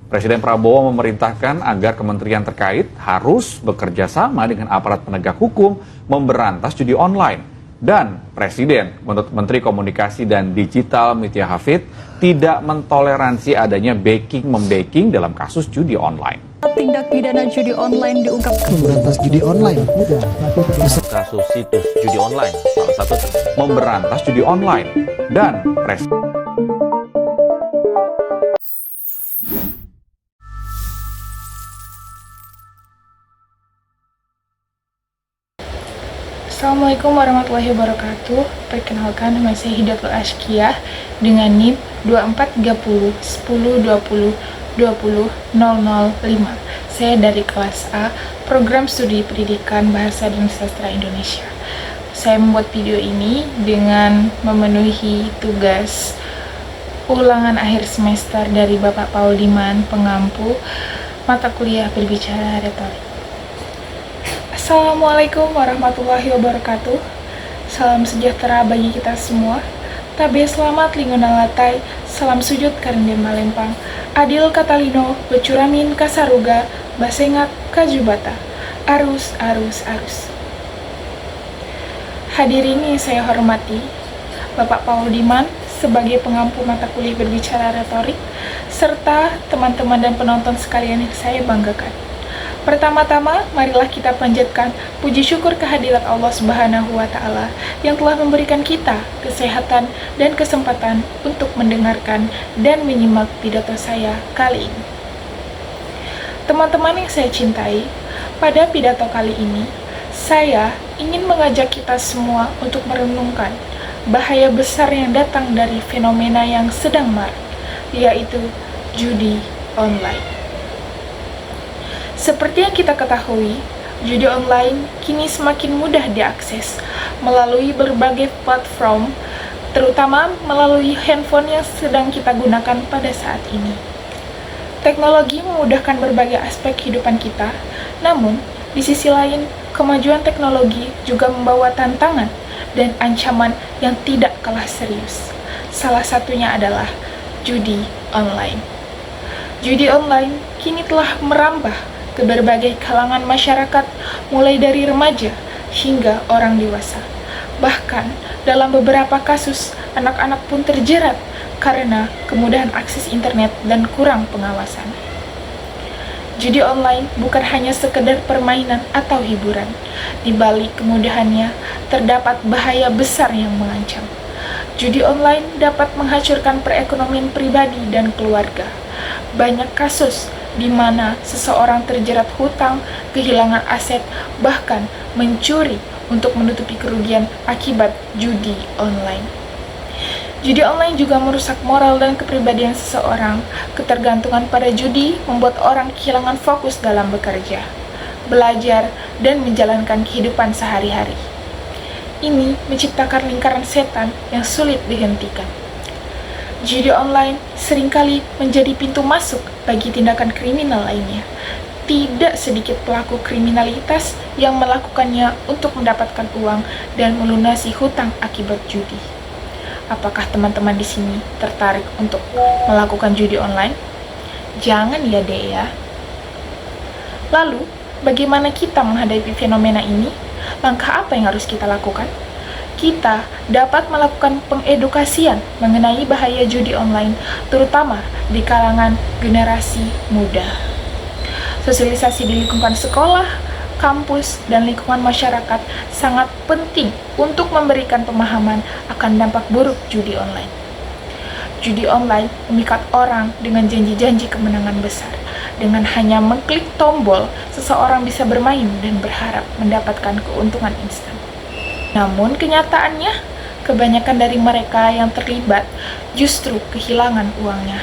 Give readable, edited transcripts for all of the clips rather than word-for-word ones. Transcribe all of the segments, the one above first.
Presiden Prabowo memerintahkan agar kementerian terkait harus bekerja sama dengan aparat penegak hukum memberantas judi online. Dan Presiden, menurut Menteri Komunikasi dan Digital Mutia Hafid, tidak mentoleransi adanya backing-membacking dalam kasus judi online. Tindak pidana judi online diungkapkan. Memberantas judi online. Kasus situs judi online, salah satu Memberantas judi online. Dan Assalamualaikum warahmatullahi wabarakatuh. Perkenalkan, nama saya Hidayatul Ashkiyah dengan NIM 2430 10 20 20 005. Saya dari kelas A, Program Studi Pendidikan Bahasa dan Sastra Indonesia. Saya membuat video ini dengan memenuhi tugas ulangan akhir semester dari Bapak Paul Diman, pengampu mata kuliah berbicara retorik. Assalamualaikum warahmatullahi wabarakatuh. Salam sejahtera bagi kita semua. Tabe selamat lingunan latai. Salam sujud karendem malempang. Adil katalino, becuramin kasaruga, basengat kajubata. Arus, arus, arus. Hadirin yang saya hormati, Bapak Paul Diman sebagai pengampu mata kuliah berbicara retorik, serta teman-teman dan penonton sekalian yang saya banggakan. Pertama-tama, marilah kita panjatkan puji syukur kehadirat Allah Subhanahu wa Ta'ala yang telah memberikan kita kesehatan dan kesempatan untuk mendengarkan dan menyimak pidato saya kali ini. Teman-teman yang saya cintai, pada pidato kali ini, saya ingin mengajak kita semua untuk merenungkan bahaya besar yang datang dari fenomena yang sedang marak, yaitu judi online. Seperti yang kita ketahui, judi online kini semakin mudah diakses melalui berbagai platform, terutama melalui handphone yang sedang kita gunakan pada saat ini. Teknologi memudahkan berbagai aspek kehidupan kita, namun di sisi lain, kemajuan teknologi juga membawa tantangan dan ancaman yang tidak kalah serius. Salah satunya adalah judi online. Judi online kini telah merambah ke berbagai kalangan masyarakat, mulai dari remaja hingga orang dewasa. Bahkan, dalam beberapa kasus, anak-anak pun terjerat karena kemudahan akses internet dan kurang pengawasan. Judi online bukan hanya sekedar permainan atau hiburan. Di balik kemudahannya, terdapat bahaya besar yang mengancam. Judi online dapat menghancurkan perekonomian pribadi dan keluarga. Banyak kasus di mana seseorang terjerat hutang, kehilangan aset, bahkan mencuri untuk menutupi kerugian akibat judi online. Judi online juga merusak moral dan kepribadian seseorang. Ketergantungan pada judi membuat orang kehilangan fokus dalam bekerja, belajar, dan menjalankan kehidupan sehari-hari. Ini menciptakan lingkaran setan yang sulit dihentikan. Judi online seringkali menjadi pintu masuk bagi tindakan kriminal lainnya. Tidak sedikit pelaku kriminalitas yang melakukannya untuk mendapatkan uang dan melunasi hutang akibat judi. Apakah teman-teman di sini tertarik untuk melakukan judi online? Jangan ya deh ya. Lalu, bagaimana kita menghadapi fenomena ini? Langkah apa yang harus kita lakukan? Kita dapat melakukan pengedukasian mengenai bahaya judi online, terutama di kalangan generasi muda. Sosialisasi di lingkungan sekolah, kampus, dan lingkungan masyarakat sangat penting untuk memberikan pemahaman akan dampak buruk judi online. Judi online memikat orang dengan janji-janji kemenangan besar. Dengan hanya mengklik tombol, seseorang bisa bermain dan berharap mendapatkan keuntungan instan. Namun kenyataannya, kebanyakan dari mereka yang terlibat justru kehilangan uangnya.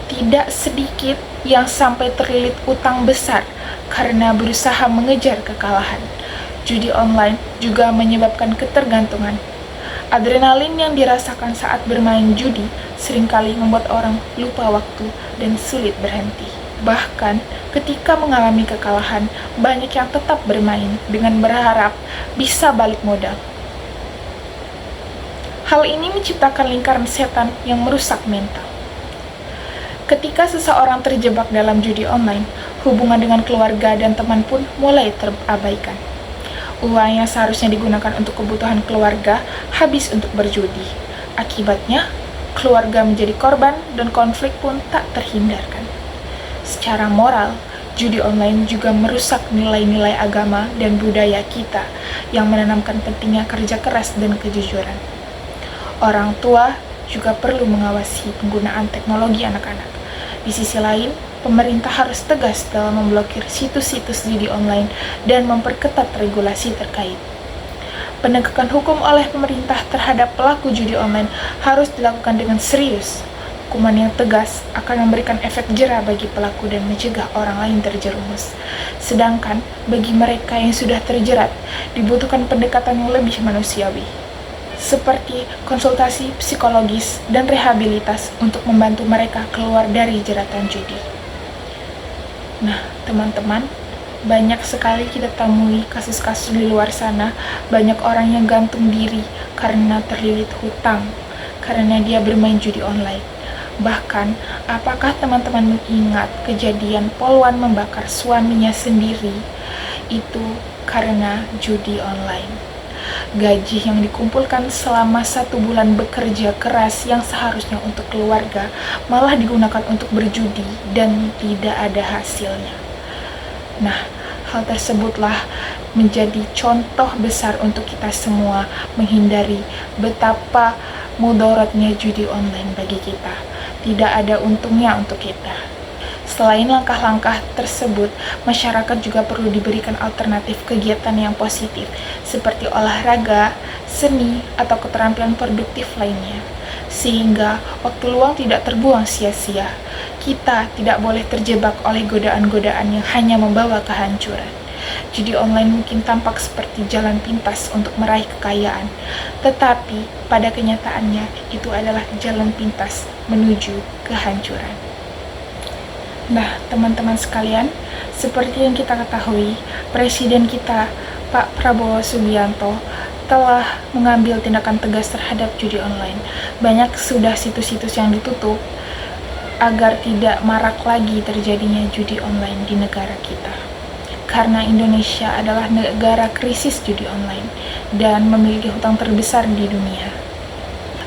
Tidak sedikit yang sampai terlilit utang besar karena berusaha mengejar kekalahan. Judi online juga menyebabkan ketergantungan. Adrenalin yang dirasakan saat bermain judi seringkali membuat orang lupa waktu dan sulit berhenti. Bahkan ketika mengalami kekalahan, banyak yang tetap bermain dengan berharap bisa balik modal. Hal ini menciptakan lingkaran setan yang merusak mental. Ketika seseorang terjebak dalam judi online, hubungan dengan keluarga dan teman pun mulai terabaikan. Uang yang seharusnya digunakan untuk kebutuhan keluarga habis untuk berjudi. Akibatnya, keluarga menjadi korban dan konflik pun tak terhindarkan. Secara moral, judi online juga merusak nilai-nilai agama dan budaya kita yang menanamkan pentingnya kerja keras dan kejujuran. Orang tua juga perlu mengawasi penggunaan teknologi anak-anak. Di sisi lain, pemerintah harus tegas dalam memblokir situs-situs judi online dan memperketat regulasi terkait. Penegakan hukum oleh pemerintah terhadap pelaku judi online harus dilakukan dengan serius. Hukuman yang tegas akan memberikan efek jera bagi pelaku dan mencegah orang lain terjerumus. Sedangkan bagi mereka yang sudah terjerat, dibutuhkan pendekatan yang lebih manusiawi, seperti konsultasi psikologis dan rehabilitas untuk membantu mereka keluar dari jeratan judi. Nah, teman-teman, banyak sekali kita temui kasus-kasus di luar sana, banyak orang yang gantung diri karena terlilit hutang, karena dia bermain judi online. Bahkan, apakah teman-teman mengingat kejadian Polwan membakar suaminya sendiri? Itu karena judi online. Gaji yang dikumpulkan selama 1 bulan bekerja keras yang seharusnya untuk keluarga malah digunakan untuk berjudi dan tidak ada hasilnya. Nah, hal tersebutlah menjadi contoh besar untuk kita semua menghindari betapa mudaratnya judi online bagi kita. Tidak ada untungnya untuk kita. Selain langkah-langkah tersebut, masyarakat juga perlu diberikan alternatif kegiatan yang positif, seperti olahraga, seni, atau keterampilan produktif lainnya. Sehingga waktu luang tidak terbuang sia-sia. Kita tidak boleh terjebak oleh godaan-godaan yang hanya membawa kehancuran. Judi online mungkin tampak seperti jalan pintas untuk meraih kekayaan, tetapi pada kenyataannya itu adalah jalan pintas menuju kehancuran. Nah, teman-teman sekalian, seperti yang kita ketahui, Presiden kita, Pak Prabowo Subianto, telah mengambil tindakan tegas terhadap judi online. Banyak sudah situs-situs yang ditutup agar tidak marak lagi terjadinya judi online di negara kita. Karena Indonesia adalah negara krisis judi online dan memiliki hutang terbesar di dunia.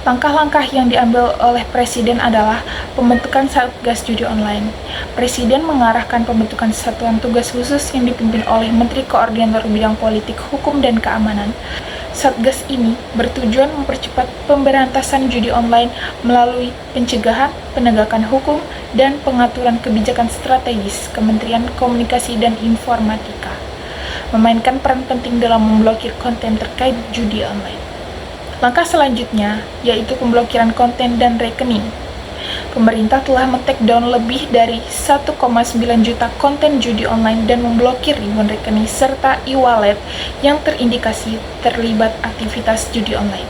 Langkah-langkah yang diambil oleh Presiden adalah pembentukan Satgas Judi Online. Presiden mengarahkan pembentukan Satuan Tugas Khusus yang dipimpin oleh Menteri Koordinator Bidang Politik, Hukum, dan Keamanan. Satgas ini bertujuan mempercepat pemberantasan judi online melalui pencegahan, penegakan hukum, dan pengaturan kebijakan strategis Kementerian Komunikasi dan Informatika. Memainkan peran penting dalam memblokir konten terkait judi online. Langkah selanjutnya yaitu pemblokiran konten dan rekening. Pemerintah telah men-take down lebih dari 1,9 juta konten judi online dan memblokir ribuan rekening serta e-wallet yang terindikasi terlibat aktivitas judi online.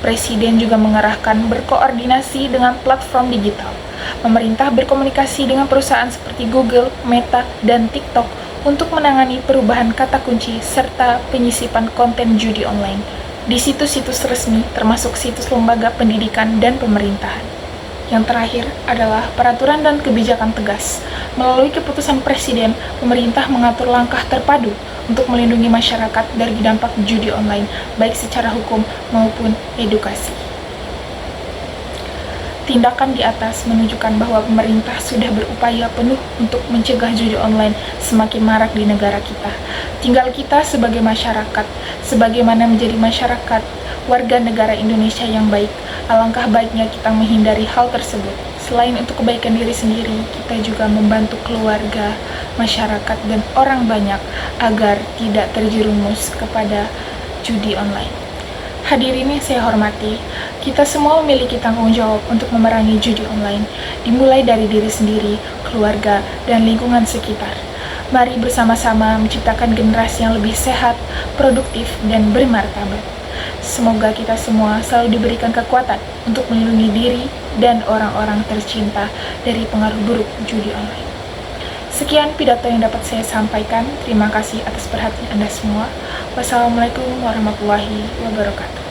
Presiden juga mengarahkan berkoordinasi dengan platform digital. Pemerintah berkomunikasi dengan perusahaan seperti Google, Meta, dan TikTok untuk menangani perubahan kata kunci serta penyisipan konten judi online di situs-situs resmi termasuk situs lembaga pendidikan dan pemerintahan. Yang terakhir adalah peraturan dan kebijakan tegas. Melalui keputusan Presiden, pemerintah mengatur langkah terpadu untuk melindungi masyarakat dari dampak judi online, baik secara hukum maupun edukasi. Tindakan di atas menunjukkan bahwa pemerintah sudah berupaya penuh untuk mencegah judi online semakin marak di negara kita. Tinggal kita sebagai masyarakat, sebagaimana menjadi masyarakat, warga negara Indonesia yang baik, alangkah baiknya kita menghindari hal tersebut. Selain untuk kebaikan diri sendiri, kita juga membantu keluarga, masyarakat, dan orang banyak agar tidak terjerumus kepada judi online. Hadirin yang saya hormati, kita semua memiliki tanggung jawab untuk memerangi judi online, dimulai dari diri sendiri, keluarga, dan lingkungan sekitar. Mari bersama-sama menciptakan generasi yang lebih sehat, produktif, dan bermartabat. Semoga kita semua selalu diberikan kekuatan untuk melindungi diri dan orang-orang tercinta dari pengaruh buruk judi online. Sekian pidato yang dapat saya sampaikan. Terima kasih atas perhatian Anda semua. Wassalamualaikum warahmatullahi wabarakatuh.